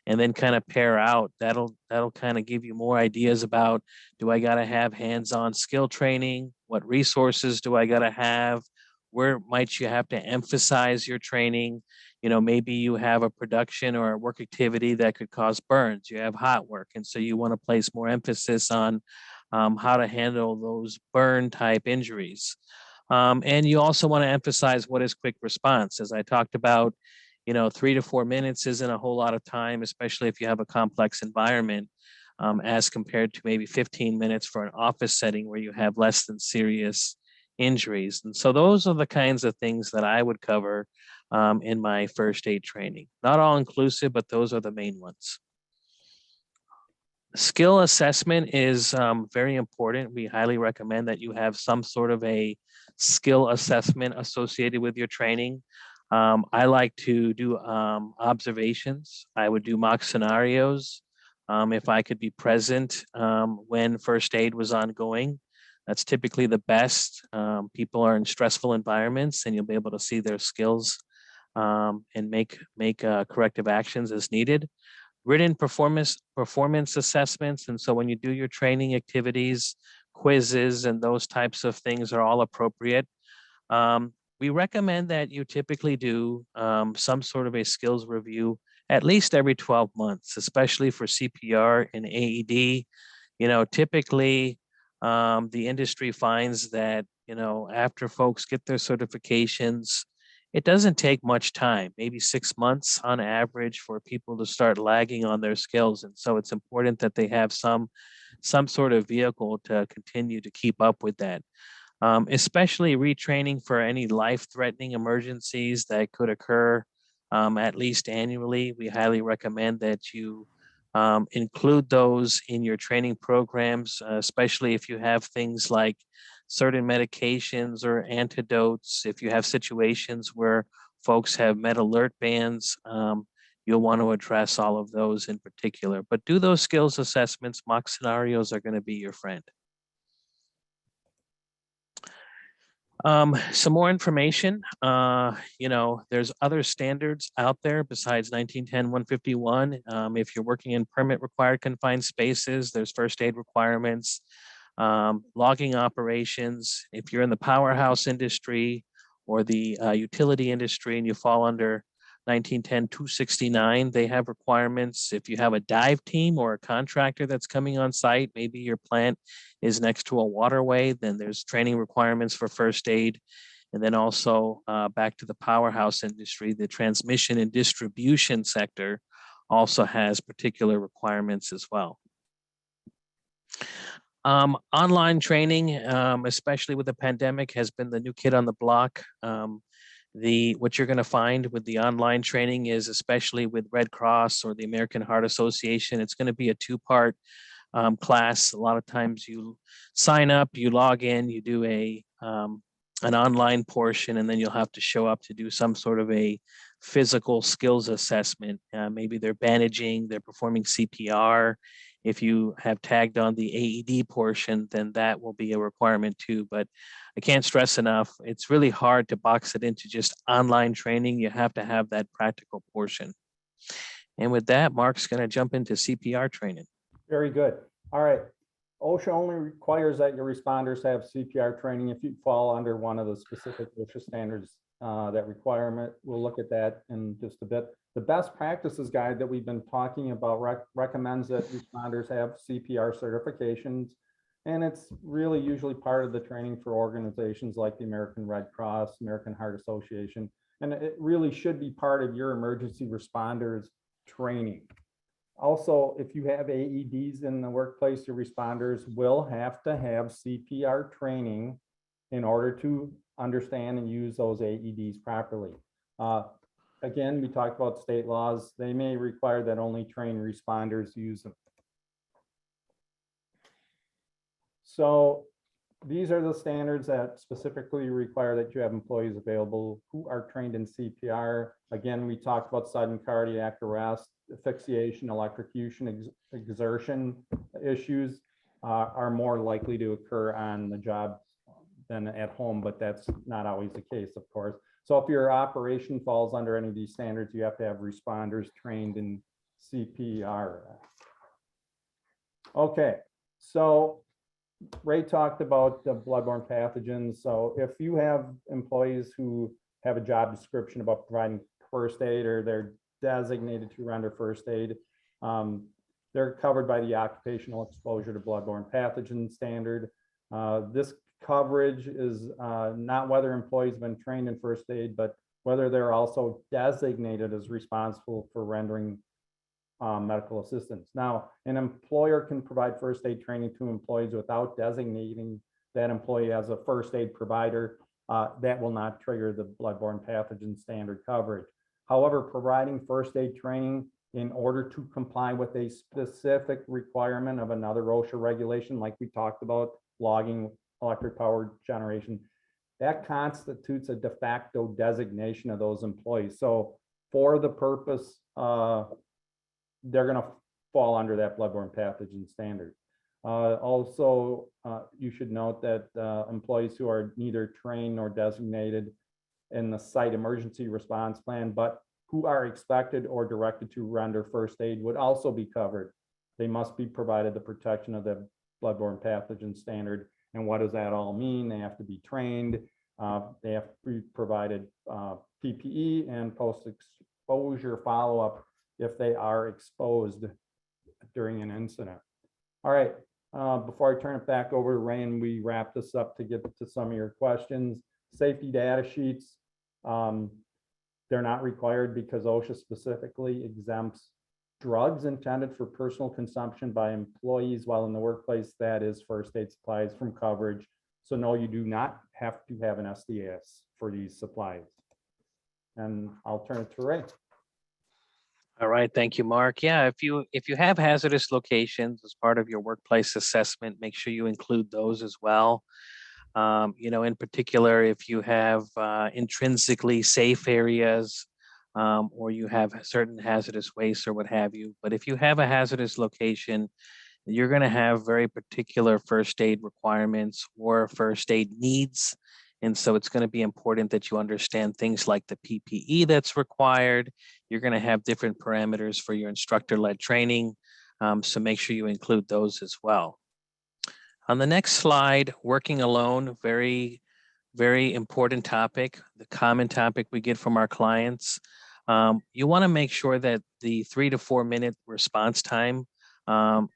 and then kind of pair out. That'll kind of give you more ideas about, do I got to have hands-on skill training? What resources do I got to have? Where might you have to emphasize your training? Maybe you have a production or a work activity that could cause burns. You have hot work, and so you want to place more emphasis on how to handle those burn type injuries. And you also want to emphasize what is quick response. As I talked about, 3 to 4 minutes isn't a whole lot of time, especially if you have a complex environment, as compared to maybe 15 minutes for an office setting where you have less than serious injuries. And so those are the kinds of things that I would cover in my first aid training. Not all inclusive, but those are the main ones. Skill assessment is very important. We highly recommend that you have some sort of a skill assessment associated with your training. I like to do observations. I would do mock scenarios. If I could be present when first aid was ongoing, that's typically the best. People are in stressful environments, and you'll be able to see their skills and make corrective actions as needed. Written performance assessments, and so when you do your training activities, quizzes, and those types of things are all appropriate. We recommend that you typically do some sort of a skills review at least every 12 months, especially for CPR and AED. Typically the industry finds that, after folks get their certifications, it doesn't take much time, maybe 6 months on average, for people to start lagging on their skills. And so it's important that they have some sort of vehicle to continue to keep up with that. especially retraining for any life-threatening emergencies that could occur at least annually. We highly recommend that you include those in your training programs, especially if you have things like certain medications or antidotes. If you have situations where folks have med alert bans, you'll want to address all of those in particular. But do those skills assessments. Mock scenarios are going to be your friend. Some more information. There's other standards out there besides 1910-151. If you're working in permit required confined spaces, there's first aid requirements, logging operations. If you're in the powerhouse industry or the utility industry and you fall under 1910-269, they have requirements. If you have a dive team or a contractor that's coming on site, maybe your plant is next to a waterway, then there's training requirements for first aid. And then also back to the powerhouse industry, the transmission and distribution sector also has particular requirements as well. Online training, especially with the pandemic, has been the new kid on the block. What you're going to find with the online training is, especially with Red Cross or the American Heart Association, it's going to be a two-part class. A lot of times you sign up, you log in, you do an online portion, and then you'll have to show up to do some sort of a physical skills assessment. Maybe they're bandaging, they're performing CPR. If you have tagged on the AED portion, then that will be a requirement too. But I can't stress enough, it's really hard to box it into just online training. You have to have that practical portion. And with that, Mark's going to jump into CPR training. Very good. All right. OSHA only requires that your responders have CPR training if you fall under one of the specific OSHA standards. That requirement, we'll look at that in just a bit. The best practices guide that we've been talking about recommends that responders have CPR certifications, and it's really usually part of the training for organizations like the American Red Cross, American Heart Association, and it really should be part of your emergency responders training. Also, if you have AEDs in the workplace, your responders will have to have CPR training in order to understand and use those AEDs properly. Again, we talked about state laws. They may require that only trained responders use them. So these are the standards that specifically require that you have employees available who are trained in CPR. Again, we talked about sudden cardiac arrest, asphyxiation, electrocution, exertion issues are more likely to occur on the job than at home, but that's not always the case, of course. So if your operation falls under any of these standards, you have to have responders trained in CPR. Okay, so Ray talked about the bloodborne pathogens. So if you have employees who have a job description about providing first aid or they're designated to render first aid, they're covered by the occupational exposure to bloodborne pathogen standard. This coverage is not whether employees have been trained in first aid, but whether they're also designated as responsible for rendering medical assistance. Now, an employer can provide first aid training to employees without designating that employee as a first aid provider. That will not trigger the bloodborne pathogen standard coverage. However, providing first aid training in order to comply with a specific requirement of another OSHA regulation, like we talked about, logging, electric power generation, that constitutes a de facto designation of those employees. So for the purpose, they're going to fall under that bloodborne pathogen standard. Also, you should note that employees who are neither trained nor designated in the site emergency response plan, but who are expected or directed to render first aid would also be covered. They must be provided the protection of the bloodborne pathogen standard. And what does that all mean? They have to be trained. They have to be provided PPE and post-exposure follow-up if they are exposed during an incident. All right, before I turn it back over to Ray and we wrap this up to get to some of your questions, safety data sheets, they're not required because OSHA specifically exempts drugs intended for personal consumption by employees while in the workplace, that is first aid supplies, from coverage. So no, you do not have to have an SDS for these supplies. And I'll turn it to Ray. All right, thank you, Mark. Yeah, if you have hazardous locations as part of your workplace assessment, make sure you include those as well. In particular, if you have intrinsically safe areas, or you have certain hazardous waste or what have you. But if you have a hazardous location, you're going to have very particular first aid requirements or first aid needs. And so it's going to be important that you understand things like the PPE that's required. You're going to have different parameters for your instructor-led training. So make sure you include those as well. On the next slide, working alone, very, very important topic, the common topic we get from our clients. You want to make sure that the 3 to 4 minute response time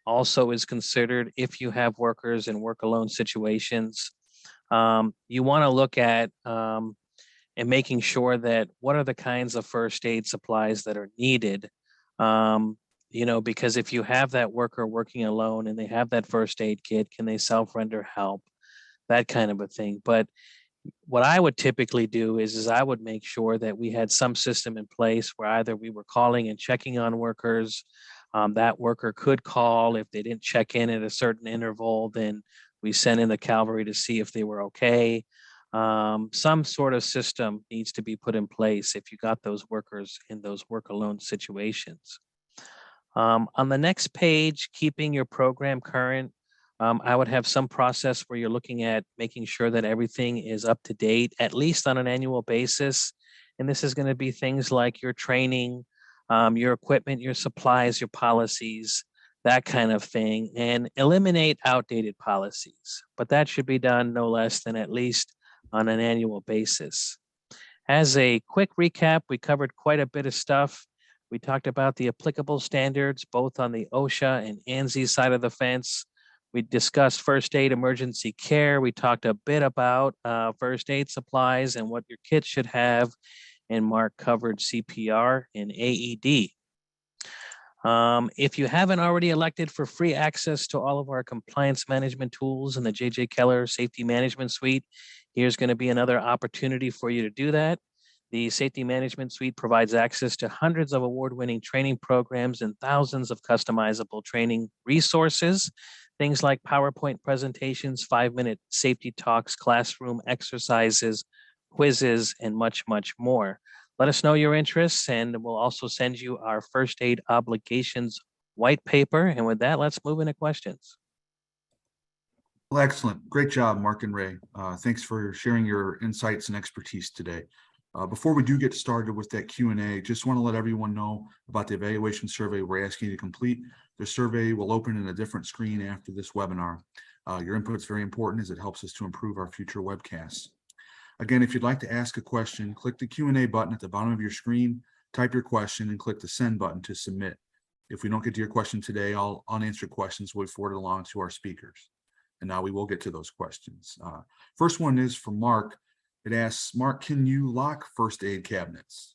also is considered if you have workers in work alone situations. You want to look at and making sure that what are the kinds of first aid supplies that are needed. Because if you have that worker working alone and they have that first aid kit, can they self-render help? That kind of a thing. But what I would typically do is I would make sure that we had some system in place where either we were calling and checking on workers. That worker could call if they didn't check in at a certain interval, then we sent in the cavalry to see if they were okay. Some sort of system needs to be put in place if you got those workers in those work alone situations. On the next page, keeping your program current, I would have some process where you're looking at making sure that everything is up to date, at least on an annual basis. And this is going to be things like your training, your equipment, your supplies, your policies, that kind of thing, and eliminate outdated policies. But that should be done no less than at least on an annual basis. As a quick recap, we covered quite a bit of stuff. We talked about the applicable standards, both on the OSHA and ANSI side of the fence. We discussed first aid emergency care. We talked a bit about first aid supplies and what your kit should have. And Mark covered CPR and AED. If you haven't already elected for free access to all of our compliance management tools in the J.J. Keller Safety Management Suite, here's going to be another opportunity for you to do that. The Safety Management Suite provides access to hundreds of award-winning training programs and thousands of customizable training resources, things like PowerPoint presentations, 5-minute safety talks, classroom exercises, quizzes, and much, much more. Let us know your interests, and we'll also send you our first aid obligations white paper. And with that, let's move into questions. Well, excellent. Great job, Mark and Ray. Thanks for sharing your insights and expertise today. Before we do get started with that Q&A, just want to let everyone know about the evaluation survey we're asking you to complete. The survey will open in a different screen after this webinar. Your input is very important as it helps us to improve our future webcasts. Again, if you'd like to ask a question, click the Q&A button at the bottom of your screen, type your question, and click the send button to submit. If we don't get to your question today, all unanswered questions will be forwarded along to our speakers. And now we will get to those questions. First one is from Mark. It asks, Mark, can you lock first aid cabinets?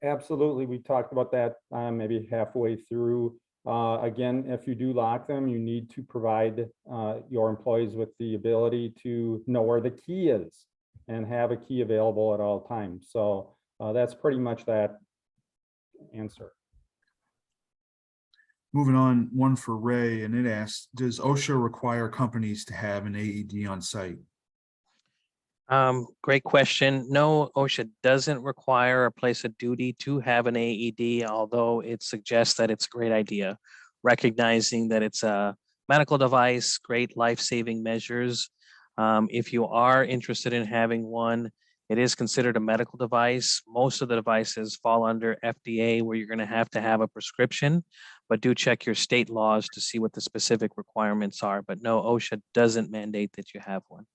Absolutely. We talked about that maybe halfway through. Again, if you do lock them, you need to provide your employees with the ability to know where the key is and have a key available at all times. So that's pretty much that answer. Moving on, one for Ray, and it asks, does OSHA require companies to have an AED on site? Great question. No, OSHA doesn't require or place a duty to have an AED, although it suggests that it's a great idea, recognizing that it's a medical device, great life-saving measures. If you are interested in having one, it is considered a medical device. Most of the devices fall under FDA, where you're going to have a prescription, but do check your state laws to see what the specific requirements are. But no, OSHA doesn't mandate that you have one.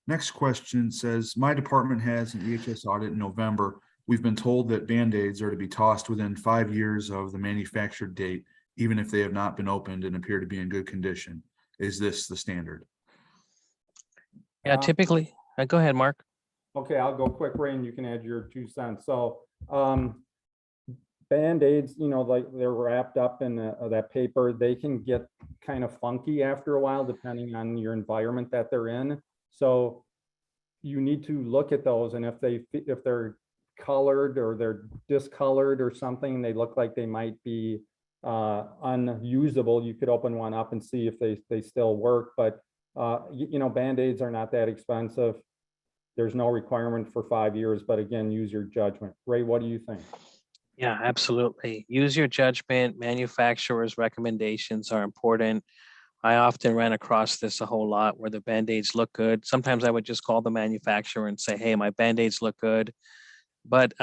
Next question says, my department has an EHS audit in November. We've been told that Band-Aids are to be tossed within 5 years of the manufactured date, even if they have not been opened and appear to be in good condition. Is this the standard? Yeah, typically. Go ahead, Mark. Okay, I'll go quick, Ray, and you can add your 2 cents. So Band-Aids, you know, like they're wrapped up in that paper, they can get kind of funky after a while, depending on your environment that they're in. So you need to look at those, and if they're colored or they're discolored or something, they look like they might be unusable, you could open one up and see if they still work. But you know, Band-Aids are not that expensive. There's no requirement for 5 years, but again, use your judgment. Ray, what do you think? Yeah, absolutely. Use your judgment. Manufacturers' recommendations are important. I often ran across this a whole lot where the Band-Aids look good. Sometimes I would just call the manufacturer and say, hey, my Band-Aids look good. But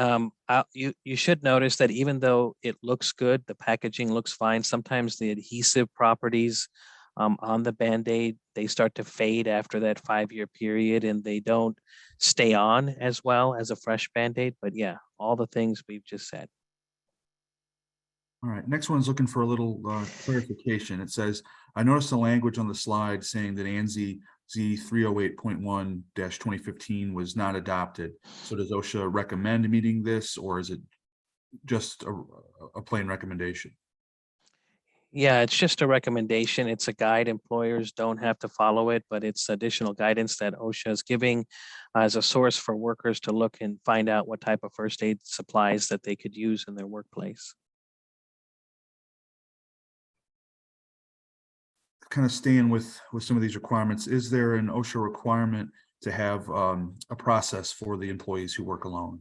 you should notice that even though it looks good, the packaging looks fine, sometimes the adhesive properties on the Band-Aid, they start to fade after that 5-year period and they don't stay on as well as a fresh Band-Aid. But yeah, all the things we've just said. All right, next one's looking for a little clarification. It says, I noticed the language on the slide saying that ANSI Z 308.1-2015 was not adopted. So does OSHA recommend meeting this, or is it just a plain recommendation? Yeah, it's just a recommendation. It's a guide. Employers don't have to follow it, but it's additional guidance that OSHA is giving as a source for workers to look and find out what type of first aid supplies that they could use in their workplace. Kind of staying with some of these requirements, is there an OSHA requirement to have a process for the employees who work alone?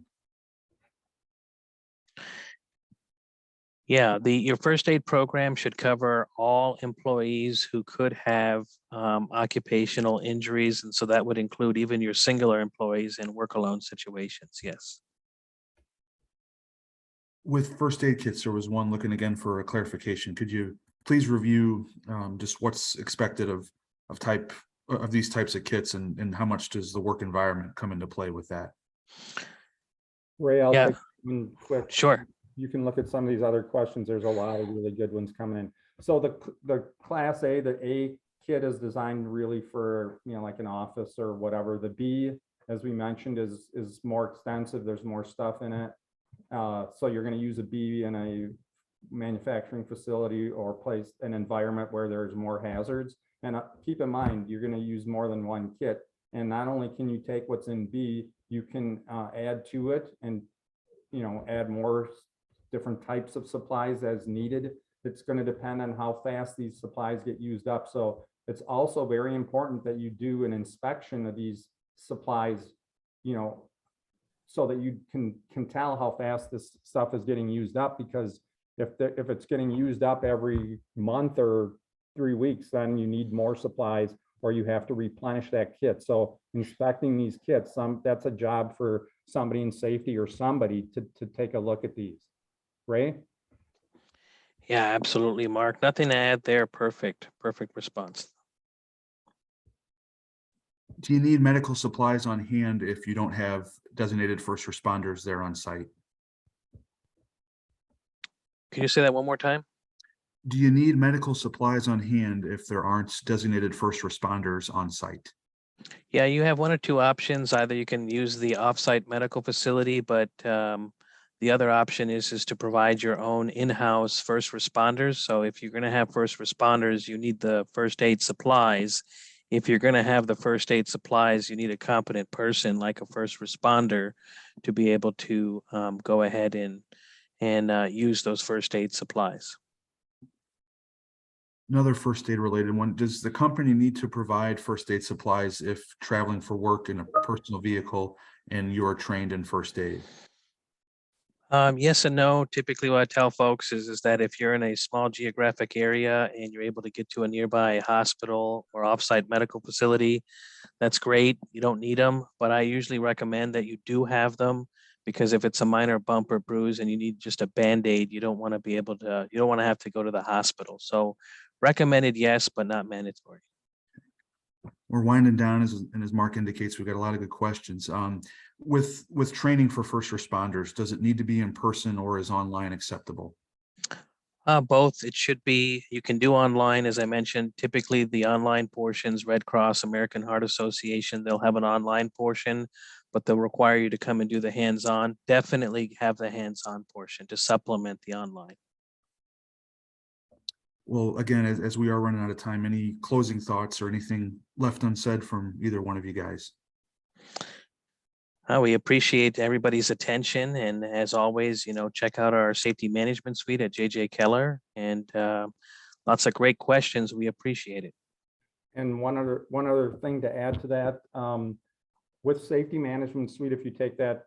Yeah, your first aid program should cover all employees who could have occupational injuries, and so that would include even your singular employees in work alone situations. Yes. With first aid kits, there was one looking again for a clarification. Could you please review just what's expected of these types of kits, and how much does the work environment come into play with that? Ray, I'll Yeah. take one quick. Sure. You can look at some of these other questions. There's a lot of really good ones coming in. So the class A, the A kit is designed really for, you know, like an office or whatever. The B, as we mentioned, is more extensive. There's more stuff in it. So you're going to use a B in a manufacturing facility or place, an environment where there's more hazards. And keep in mind, you're going to use more than one kit. And not only can you take what's in B, you can add to it and, you know, add more different types of supplies as needed. It's going to depend on how fast these supplies get used up. So it's also very important that you do an inspection of these supplies, you know, so that you can tell how fast this stuff is getting used up. Because if it's getting used up every month or 3 weeks, then you need more supplies or you have to replenish that kit. So inspecting these kits, that's a job for somebody in safety or somebody to take a look at these. Ray? Yeah, absolutely, Mark. Nothing to add there. Perfect response. Do you need medical supplies on hand if you don't have designated first responders there on site? Can you say that one more time? Do you need medical supplies on hand if there aren't designated first responders on site? Yeah, you have one or two options. Either you can use the offsite medical facility, but the other option is to provide your own in-house first responders. So if you're going to have first responders, you need the first aid supplies. If you're going to have the first aid supplies, you need a competent person like a first responder to be able to go ahead and use those first aid supplies. Another first aid related one, does the company need to provide first aid supplies if traveling for work in a personal vehicle and you're trained in first aid? Yes and no. Typically what I tell folks is that if you're in a small geographic area and you're able to get to a nearby hospital or offsite medical facility, that's great. You don't need them, but I usually recommend that you do have them, because if it's a minor bump or bruise and you need just a Band-Aid, you don't want to have to go to the hospital. So recommended, yes, but not mandatory. We're winding down, and as Mark indicates, we've got a lot of good questions. With training for first responders, does it need to be in person or is online acceptable? Both. It should be. You can do online, as I mentioned. Typically, the online portions, Red Cross, American Heart Association, they'll have an online portion. but they'll require you to come and do the hands-on. Definitely have the hands-on portion to supplement the online. Well, again, as we are running out of time, any closing thoughts or anything left unsaid from either one of you guys? We appreciate everybody's attention, and as always, check out our safety management suite at JJ Keller, and lots of great questions. We appreciate it. And one other thing to add to that, with Safety Management Suite, if you take that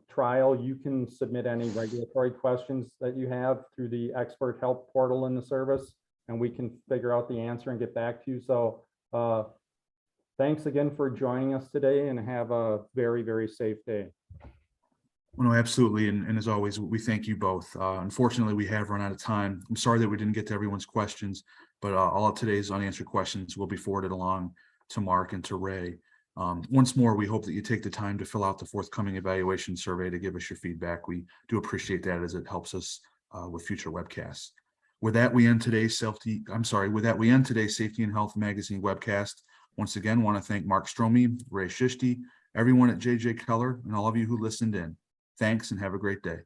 trial, you can submit any regulatory questions that you have through the expert help portal in the service, and we can figure out the answer and get back to you. So thanks again for joining us today, and have a very, very safe day. Well, no, absolutely. And as always, we thank you both. Unfortunately, we have run out of time. I'm sorry that we didn't get to everyone's questions, but all of today's unanswered questions will be forwarded along to Mark and to Ray. Once more, we hope that you take the time to fill out the forthcoming evaluation survey to give us your feedback. We do appreciate that, as it helps us with future webcasts. With that, we end today's Safety and Health Magazine webcast. Once again, want to thank Mark Stromey, Ray Shishti, everyone at JJ Keller, and all of you who listened in. Thanks, and have a great day.